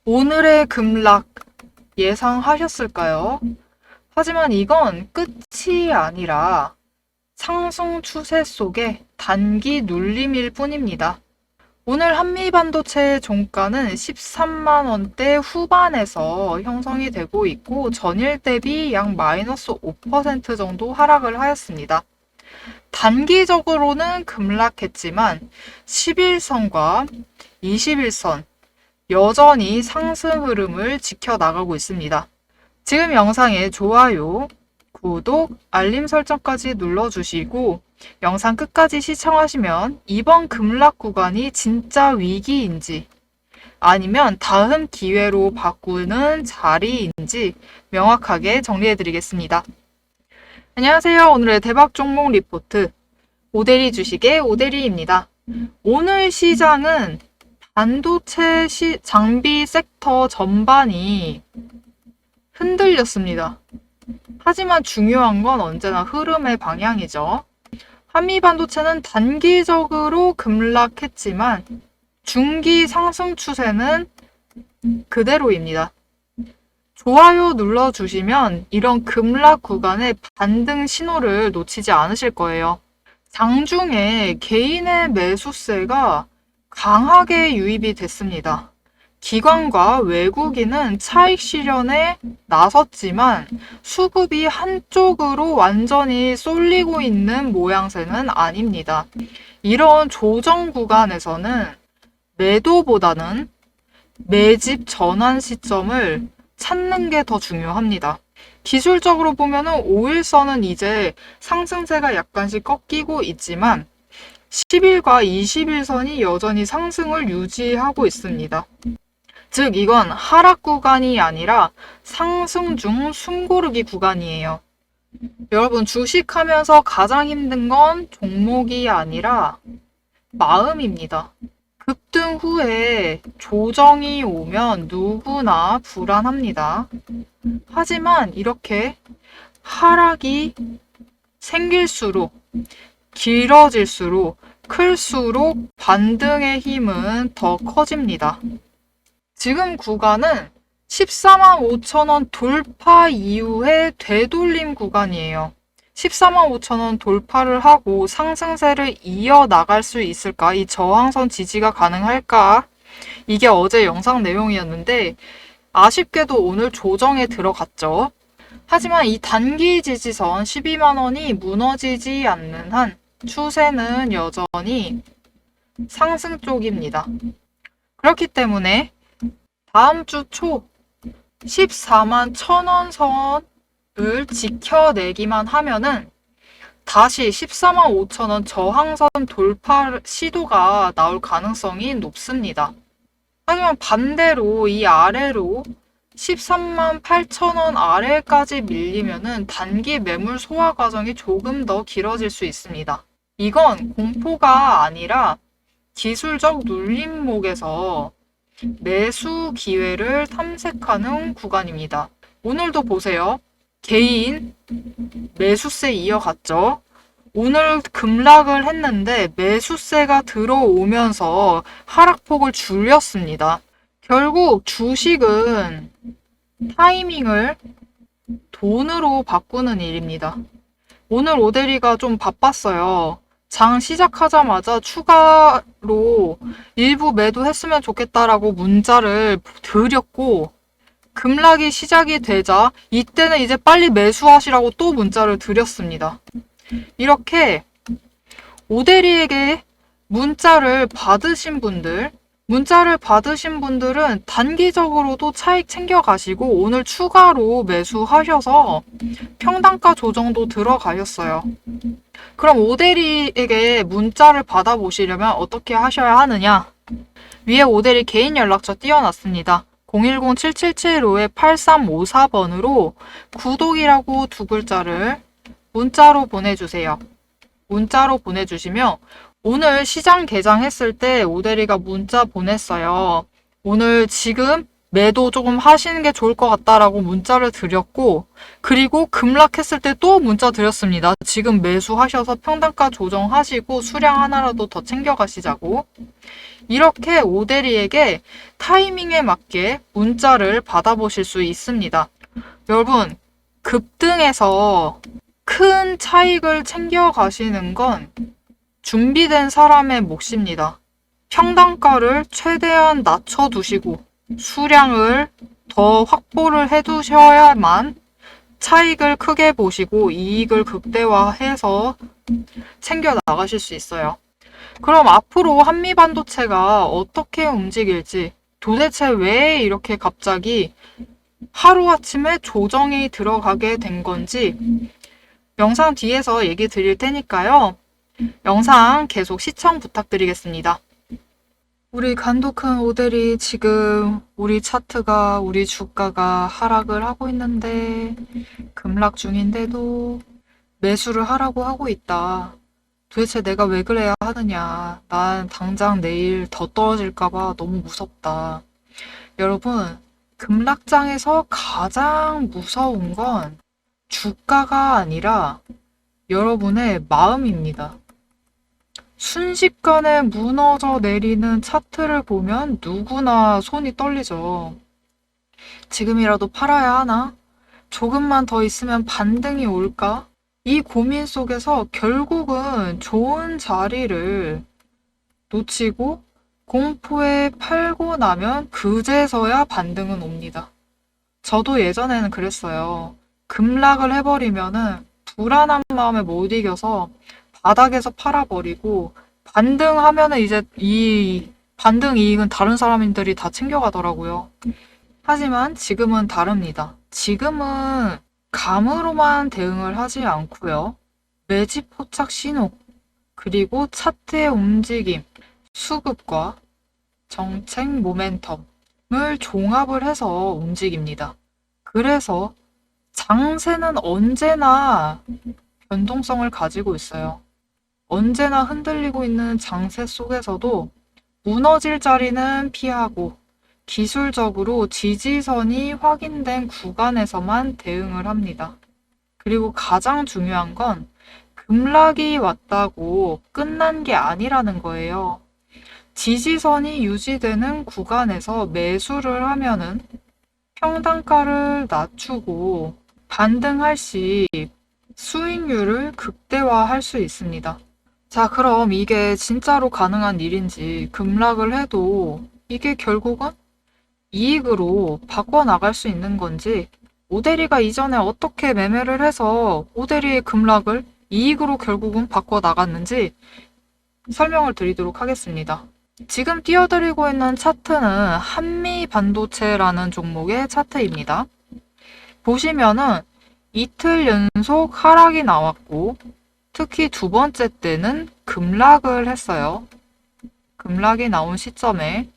오늘의 급락 예상하셨을까요? 하지만 이건 끝이 아니라 상승 추세 속의 단기 눌림일 뿐입니다. 오늘 한미반도체의 종가는 13만 원대 후반에서 형성이 되고 있고 전일 대비 약 마이너스 5% 정도 하락을 하였습니다. 단기적으로는 급락했지만 11선과 21선 여전히 상승 흐름을 지켜나가고 있습니다. 지금 영상에 좋아요, 구독, 알림 설정까지 눌러주시고 영상 끝까지 시청하시면 이번 급락 구간이 진짜 위기인지 아니면 다음 기회로 바꾸는 자리인지 명확하게 정리해드리겠습니다. 안녕하세요. 오늘의 대박 종목 리포트 오대리 주식의 오대리입니다. 오늘 시장은 반도체 장비 섹터 전반이 흔들렸습니다. 하지만 중요한 건 언제나 흐름의 방향이죠. 한미반도체는 단기적으로 급락했지만 중기 상승 추세는 그대로입니다. 좋아요 눌러주시면 이런 급락 구간의 반등 신호를 놓치지 않으실 거예요. 장중에 개인의 매수세가 강하게 유입이 됐습니다. 기관과 외국인은 차익 실현에 나섰지만 수급이 한쪽으로 완전히 쏠리고 있는 모양새는 아닙니다. 이런 조정 구간에서는 매도보다는 매집 전환 시점을 찾는 게 더 중요합니다. 기술적으로 보면은 5일선은 이제 상승세가 약간씩 꺾이고 있지만 10일과 21선이 여전히 상승을 유지하고 있습니다. 즉 이건 하락 구간이 아니라 상승 중 숨고르기 구간이에요. 여러분 주식하면서 가장 힘든 건 종목이 아니라 마음입니다. 급등 후에 조정이 오면 누구나 불안합니다. 하지만 이렇게 하락이 생길수록 길어질수록 클수록 반등의 힘은 더 커집니다. 지금 구간은 14만 5천 원 돌파 이후의 되돌림 구간이에요. 14만 5천 원 돌파를 하고 상승세를 이어나갈 수 있을까? 이 저항선 지지가 가능할까? 이게 어제 영상 내용이었는데 아쉽게도 오늘 조정에 들어갔죠. 하지만 이 단기 지지선 12만 원이 무너지지 않는 한 추세는 여전히 상승 쪽입니다. 그렇기 때문에 다음 주 초 14만 1,000원 선을 지켜내기만 하면은 다시 14만 5천 원 저항선 돌파 시도가 나올 가능성이 높습니다. 하지만 반대로 이 아래로 13만 8천 원 아래까지 밀리면은 단기 매물 소화 과정이 조금 더 길어질 수 있습니다. 이건 공포가 아니라 기술적 눌림목에서 매수 기회를 탐색하는 구간입니다. 오늘도 보세요. 개인 매수세 이어갔죠. 오늘 급락을 했는데 매수세가 들어오면서 하락폭을 줄였습니다. 결국 주식은 타이밍을 돈으로 바꾸는 일입니다. 오늘 오대리가 좀 바빴어요. 장 시작하자마자 추가로 일부 매도했으면 좋겠다라고 문자를 드렸고 급락이 시작이 되자 이때는 이제 빨리 매수하시라고 또 문자를 드렸습니다. 이렇게 오대리에게 문자를 받으신 분들은 단기적으로도 차익 챙겨가시고 오늘 추가로 매수하셔서 평단가 조정도 들어가셨어요. 그럼 오대리에게 문자를 받아보시려면 어떻게 하셔야 하느냐? 위에 오대리 개인 연락처 띄워놨습니다. 010-777-8354번으로 구독이라고 두 글자를 문자로 보내주세요. 문자로 보내주시면 오늘 시장 개장했을 때 오대리가 문자 보냈어요. 오늘 지금 매도 조금 하시는 게 좋을 것 같다라고 문자를 드렸고, 그리고 급락했을 때 또 문자 드렸습니다. 지금 매수하셔서 평단가 조정하시고 수량 하나라도 더 챙겨가시자고. 이렇게 오대리에게 타이밍에 맞게 문자를 받아보실 수 있습니다. 여러분, 급등에서 큰 차익을 챙겨가시는 건 준비된 사람의 몫입니다. 평단가를 최대한 낮춰두시고 수량을 더 확보를 해두셔야만 차익을 크게 보시고 이익을 극대화해서 챙겨 나가실 수 있어요. 그럼 앞으로 한미반도체가 어떻게 움직일지, 도대체 왜 이렇게 갑자기 하루아침에 조정이 들어가게 된 건지 영상 뒤에서 얘기 드릴 테니까요. 영상 계속 시청 부탁드리겠습니다. 우리 간도 큰 오델이 지금 우리 차트가, 우리 주가가 하락을 하고 있는데 급락 중인데도 매수를 하라고 하고 있다. 도대체 내가 왜 그래야 하느냐. 난 당장 내일 더 떨어질까봐 너무 무섭다. 여러분, 급락장에서 가장 무서운 건 주가가 아니라 여러분의 마음입니다. 순식간에 무너져 내리는 차트를 보면 누구나 손이 떨리죠. 지금이라도 팔아야 하나? 조금만 더 있으면 반등이 올까? 이 고민 속에서 결국은 좋은 자리를 놓치고 공포에 팔고 나면 그제서야 반등은 옵니다. 저도 예전에는 그랬어요. 급락을 해버리면은 불안한 마음에 못 이겨서 바닥에서 팔아버리고 반등하면은 이제 이 반등 이익은 다른 사람들이 다 챙겨가더라고요. 하지만 지금은 다릅니다. 지금은 감으로만 대응을 하지 않고요. 매집 포착 신호, 그리고 차트의 움직임, 수급과 정책 모멘텀을 종합을 해서 움직입니다. 그래서 장세는 언제나 변동성을 가지고 있어요. 언제나 흔들리고 있는 장세 속에서도 무너질 자리는 피하고 기술적으로 지지선이 확인된 구간에서만 대응을 합니다. 그리고 가장 중요한 건 급락이 왔다고 끝난 게 아니라는 거예요. 지지선이 유지되는 구간에서 매수를 하면은 평단가를 낮추고 반등할 시 수익률을 극대화할 수 있습니다. 자, 그럼 이게 진짜로 가능한 일인지, 급락을 해도 이게 결국은 이익으로 바꿔나갈 수 있는 건지, 오대리가 이전에 어떻게 매매를 해서 오대리의 급락을 이익으로 결국은 바꿔나갔는지 설명을 드리도록 하겠습니다. 지금 띄워드리고 있는 차트는 한미반도체라는 종목의 차트입니다. 보시면은 이틀 연속 하락이 나왔고, 특히 두 번째 때는 급락을 했어요. 급락이 나온 시점에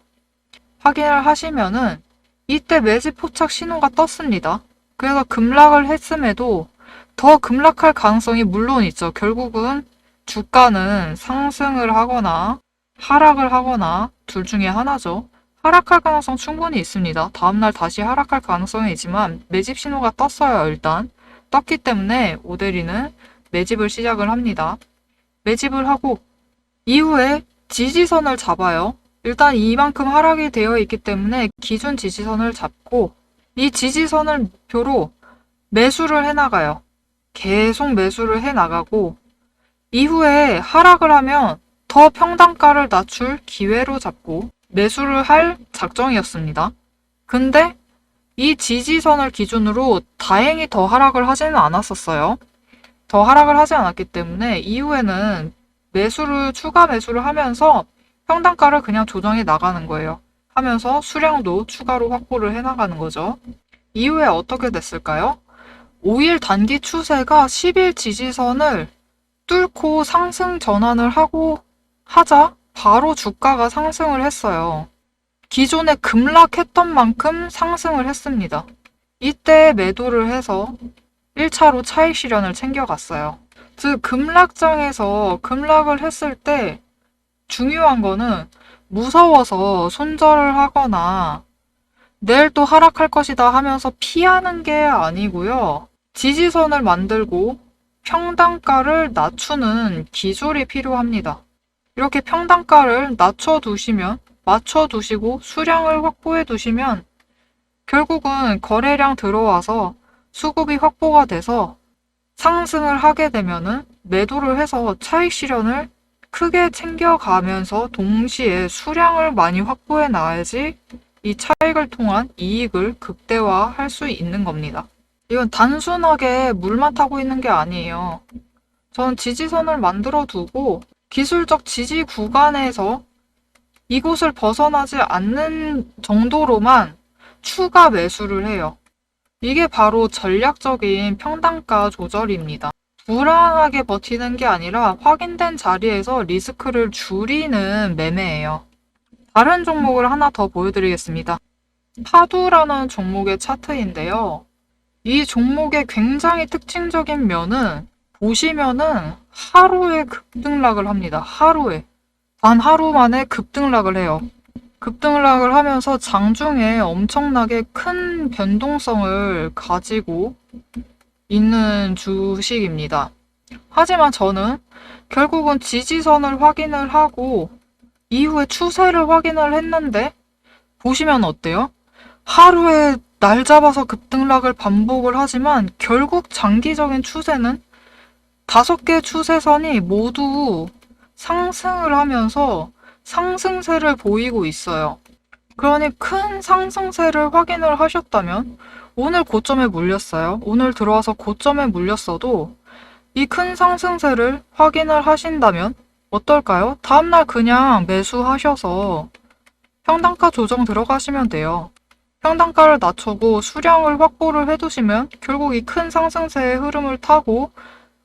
확인을 하시면은 이때 매집 포착 신호가 떴습니다. 그래서 급락을 했음에도 더 급락할 가능성이 물론 있죠. 결국은 주가는 상승을 하거나 하락을 하거나 둘 중에 하나죠. 하락할 가능성 충분히 있습니다. 다음날 다시 하락할 가능성이 있지만 매집 신호가 떴어요. 일단 떴기 때문에 오대리는 매집을 시작을 합니다. 매집을 하고 이후에 지지선을 잡아요. 일단 이만큼 하락이 되어 있기 때문에 기준 지지선을 잡고 이 지지선을 목표로 매수를 해나가요. 계속 매수를 해나가고 이후에 하락을 하면 더 평단가를 낮출 기회로 잡고 매수를 할 작정이었습니다. 근데 이 지지선을 기준으로 다행히 더 하락을 하지는 않았었어요. 더 하락을 하지 않았기 때문에 이후에는 추가 매수를 하면서 평단가를 그냥 조정해 나가는 거예요. 하면서 수량도 추가로 확보를 해 나가는 거죠. 이후에 어떻게 됐을까요? 5일 단기 추세가 10일 지지선을 뚫고 상승 전환을 하자 바로 주가가 상승을 했어요. 기존에 급락했던 만큼 상승을 했습니다. 이때 매도를 해서 1차로 차익 실현을 챙겨갔어요. 즉 급락장에서 급락을 했을 때 중요한 거는 무서워서 손절을 하거나 내일 또 하락할 것이다 하면서 피하는 게 아니고요. 지지선을 만들고 평단가를 낮추는 기술이 필요합니다. 이렇게 평단가를 맞춰두시고 수량을 확보해 두시면 결국은 거래량 들어와서 수급이 확보가 돼서 상승을 하게 되면은 매도를 해서 차익 실현을 크게 챙겨가면서 동시에 수량을 많이 확보해 놔야지 이 차익을 통한 이익을 극대화할 수 있는 겁니다. 이건 단순하게 물만 타고 있는 게 아니에요. 전 지지선을 만들어 두고 기술적 지지 구간에서 이곳을 벗어나지 않는 정도로만 추가 매수를 해요. 이게 바로 전략적인 평단가 조절입니다. 불안하게 버티는 게 아니라 확인된 자리에서 리스크를 줄이는 매매예요. 다른 종목을 하나 더 보여드리겠습니다. 파두라는 종목의 차트인데요. 이 종목의 굉장히 특징적인 면은 보시면은 하루에 급등락을 합니다. 하루에. 단 하루 만에 급등락을 해요. 급등락을 하면서 장중에 엄청나게 큰 변동성을 가지고 있는 주식입니다. 하지만 저는 결국은 지지선을 확인을 하고 이후에 추세를 확인을 했는데 보시면 어때요? 하루에 날 잡아서 급등락을 반복을 하지만 결국 장기적인 추세는 5개 추세선이 모두 상승을 하면서 상승세를 보이고 있어요. 그러니 큰 상승세를 확인을 하셨다면 오늘 고점에 물렸어요. 오늘 들어와서 고점에 물렸어도 이 큰 상승세를 확인을 하신다면 어떨까요? 다음날 그냥 매수하셔서 평단가 조정 들어가시면 돼요. 평단가를 낮추고 수량을 확보를 해두시면 결국 이 큰 상승세의 흐름을 타고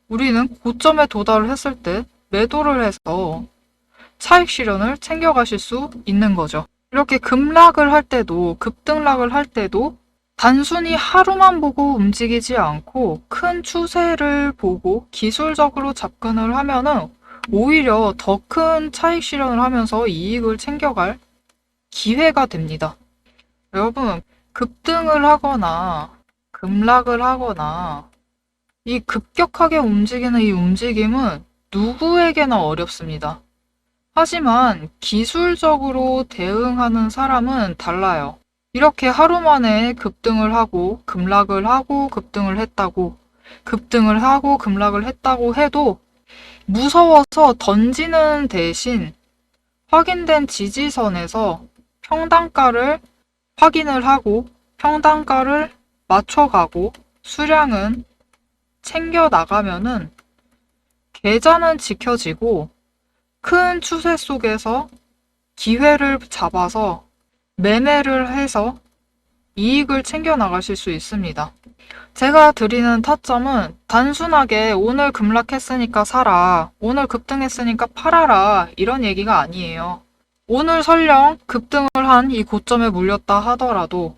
우리는 고점에 도달을 했을 때 매도를 해서 차익 실현을 챙겨가실 수 있는 거죠. 이렇게 급락을 할 때도 급등락을 할 때도 단순히 하루만 보고 움직이지 않고 큰 추세를 보고 기술적으로 접근을 하면은 오히려 더 큰 차익 실현을 하면서 이익을 챙겨갈 기회가 됩니다. 여러분, 급등을 하거나 급락을 하거나 이 급격하게 움직이는 이 움직임은 누구에게나 어렵습니다. 하지만 기술적으로 대응하는 사람은 달라요. 이렇게 하루 만에 급등을 하고 급락을 하고 급등을 했다고 급등을 하고 급락을 했다고 해도 무서워서 던지는 대신 확인된 지지선에서 평단가를 확인을 하고 평단가를 맞춰가고 수량은 챙겨 나가면은 계좌는 지켜지고 큰 추세 속에서 기회를 잡아서 매매를 해서 이익을 챙겨 나가실 수 있습니다. 제가 드리는 타점은 단순하게 오늘 급락했으니까 사라, 오늘 급등했으니까 팔아라 이런 얘기가 아니에요. 오늘 설령 급등을 한 이 고점에 물렸다 하더라도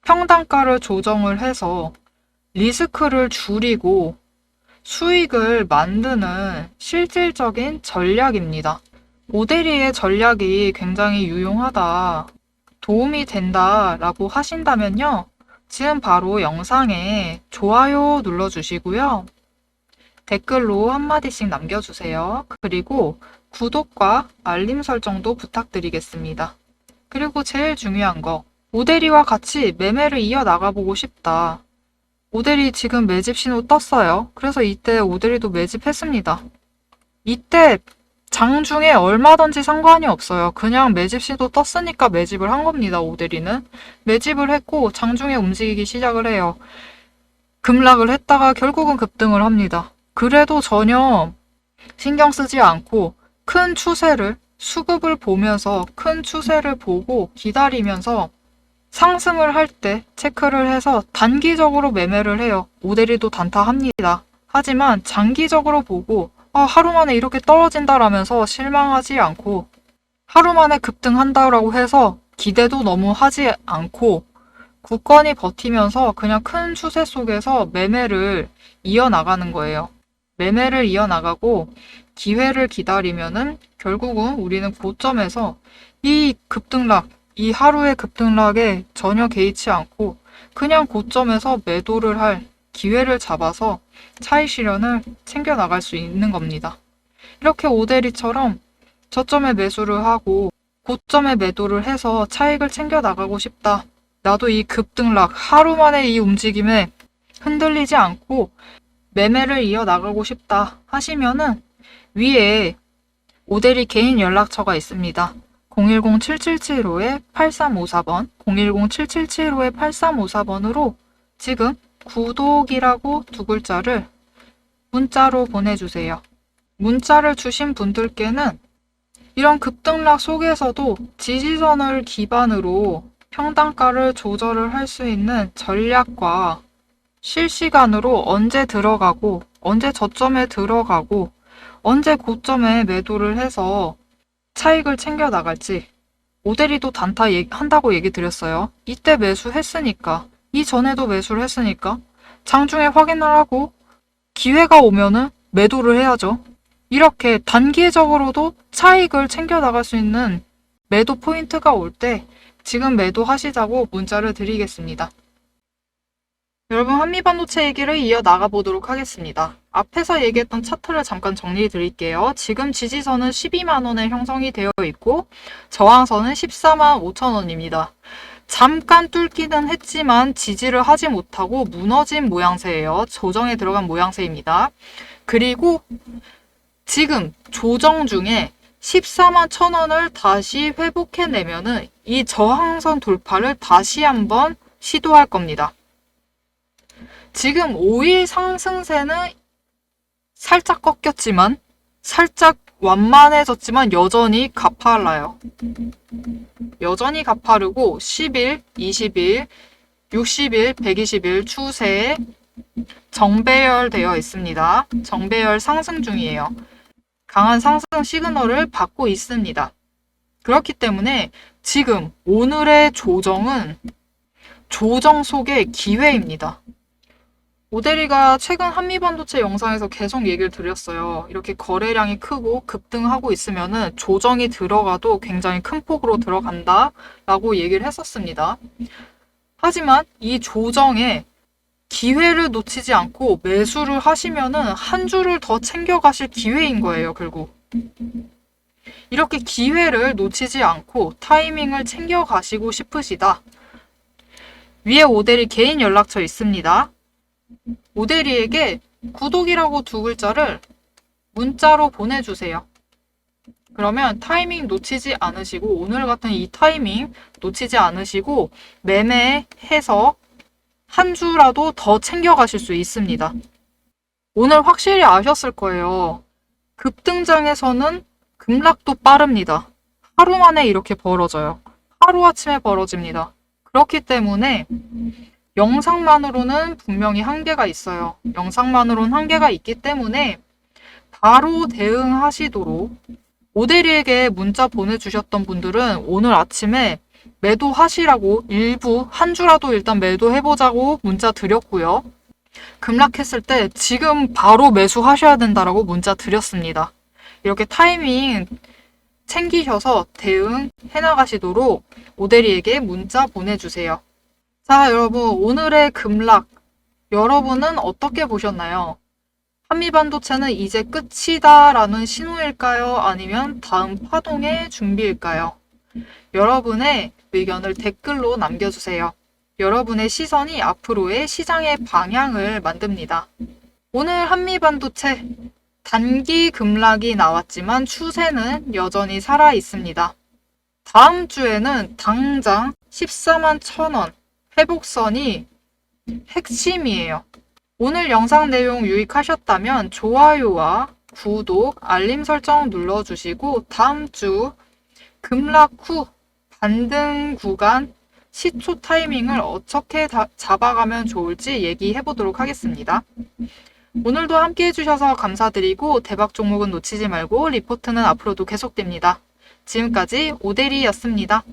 평단가를 조정을 해서 리스크를 줄이고 수익을 만드는 실질적인 전략입니다. 오데리의 전략이 굉장히 유용하다, 도움이 된다라고 하신다면요. 지금 바로 영상에 좋아요 눌러주시고요. 댓글로 한마디씩 남겨주세요. 그리고 구독과 알림 설정도 부탁드리겠습니다. 그리고 제일 중요한 거, 오데리와 같이 매매를 이어나가보고 싶다. 오데리 지금 매집 신호 떴어요. 그래서 이때 오데리도 매집했습니다. 이때 장중에 얼마든지 상관이 없어요. 그냥 매집 신호 떴으니까 매집을 한 겁니다. 오데리는 매집을 했고 장중에 움직이기 시작을 해요. 급락을 했다가 결국은 급등을 합니다. 그래도 전혀 신경 쓰지 않고 큰 추세를, 수급을 보면서 큰 추세를 보고 기다리면서 상승을 할 때 체크를 해서 단기적으로 매매를 해요. 오데리도 단타합니다. 하지만 장기적으로 보고 하루 만에 이렇게 떨어진다라면서 실망하지 않고 하루 만에 급등한다라고 해서 기대도 너무 하지 않고 굳건히 버티면서 그냥 큰 추세 속에서 매매를 이어나가는 거예요. 매매를 이어나가고 기회를 기다리면은 결국은 우리는 고점에서 이 급등락, 이 하루의 급등락에 전혀 개의치 않고 그냥 고점에서 매도를 할 기회를 잡아서 차익 실현을 챙겨 나갈 수 있는 겁니다. 이렇게 오대리처럼 저점에 매수를 하고 고점에 매도를 해서 차익을 챙겨 나가고 싶다. 나도 이 급등락 하루 만에 이 움직임에 흔들리지 않고 매매를 이어나가고 싶다 하시면은 위에 오대리 개인 연락처가 있습니다. 010-7775-8354번, 010-7775-8354번으로 지금 구독이라고 두 글자를 문자로 보내주세요. 문자를 주신 분들께는 이런 급등락 속에서도 지지선을 기반으로 평단가를 조절을 할 수 있는 전략과 실시간으로 언제 들어가고 언제 저점에 들어가고 언제 고점에 매도를 해서 차익을 챙겨 나갈지 오대리도 단타 한다고 얘기 드렸어요. 이때 매수했으니까 이전에도 매수를 했으니까 장중에 확인을 하고 기회가 오면은 매도를 해야죠. 이렇게 단기적으로도 차익을 챙겨 나갈 수 있는 매도 포인트가 올 때 지금 매도하시자고 문자를 드리겠습니다. 여러분, 한미반도체 얘기를 이어나가 보도록 하겠습니다. 앞에서 얘기했던 차트를 잠깐 정리해 드릴게요. 지금 지지선은 12만원에 형성이 되어 있고 저항선은 14만 5천원입니다. 잠깐 뚫기는 했지만 지지를 하지 못하고 무너진 모양새예요. 조정에 들어간 모양새입니다. 그리고 지금 조정 중에 14만 1천원을 다시 회복해내면은 이 저항선 돌파를 다시 한번 시도할 겁니다. 지금 5일 상승세는 살짝 꺾였지만 살짝 완만해졌지만 여전히 가팔라요. 여전히 가파르고 10일, 20일, 60일, 120일 추세에 정배열되어 있습니다. 정배열 상승 중이에요. 강한 상승 시그널을 받고 있습니다. 그렇기 때문에 지금 오늘의 조정은 조정 속의 기회입니다. 오대리가 최근 한미반도체 영상에서 계속 얘기를 드렸어요. 이렇게 거래량이 크고 급등하고 있으면은 조정이 들어가도 굉장히 큰 폭으로 들어간다 라고 얘기를 했었습니다. 하지만 이 조정에 기회를 놓치지 않고 매수를 하시면은 한 주를 더 챙겨가실 기회인 거예요, 결국. 이렇게 기회를 놓치지 않고 타이밍을 챙겨가시고 싶으시다. 위에 오대리 개인 연락처 있습니다. 오대리에게 구독이라고 두 글자를 문자로 보내주세요. 그러면 타이밍 놓치지 않으시고 오늘 같은 이 타이밍 놓치지 않으시고 매매해서 한 주라도 더 챙겨가실 수 있습니다. 오늘 확실히 아셨을 거예요. 급등장에서는 급락도 빠릅니다. 하루 만에 이렇게 벌어져요. 하루아침에 벌어집니다. 그렇기 때문에 영상만으로는 분명히 한계가 있어요. 영상만으로는 한계가 있기 때문에 바로 대응하시도록 오대리에게 문자 보내주셨던 분들은 오늘 아침에 매도하시라고 일부 한 주라도 일단 매도해보자고 문자 드렸고요. 급락했을 때 지금 바로 매수하셔야 된다라고 문자 드렸습니다. 이렇게 타이밍 챙기셔서 대응해 나가시도록 오대리에게 문자 보내주세요. 자, 여러분, 오늘의 급락 여러분은 어떻게 보셨나요? 한미반도체는 이제 끝이다 라는 신호일까요? 아니면 다음 파동의 준비일까요? 여러분의 의견을 댓글로 남겨주세요. 여러분의 시선이 앞으로의 시장의 방향을 만듭니다. 오늘 한미반도체 단기 급락이 나왔지만 추세는 여전히 살아 있습니다. 다음 주에는 당장 14만 1천원 회복선이 핵심이에요. 오늘 영상 내용 유익하셨다면 좋아요와 구독, 알림 설정 눌러주시고 다음 주 급락 후 반등 구간 시초 타이밍을 어떻게 잡아가면 좋을지 얘기해 보도록 하겠습니다. 오늘도 함께 해주셔서 감사드리고 대박 종목은 놓치지 말고 리포트는 앞으로도 계속됩니다. 지금까지 오대리였습니다.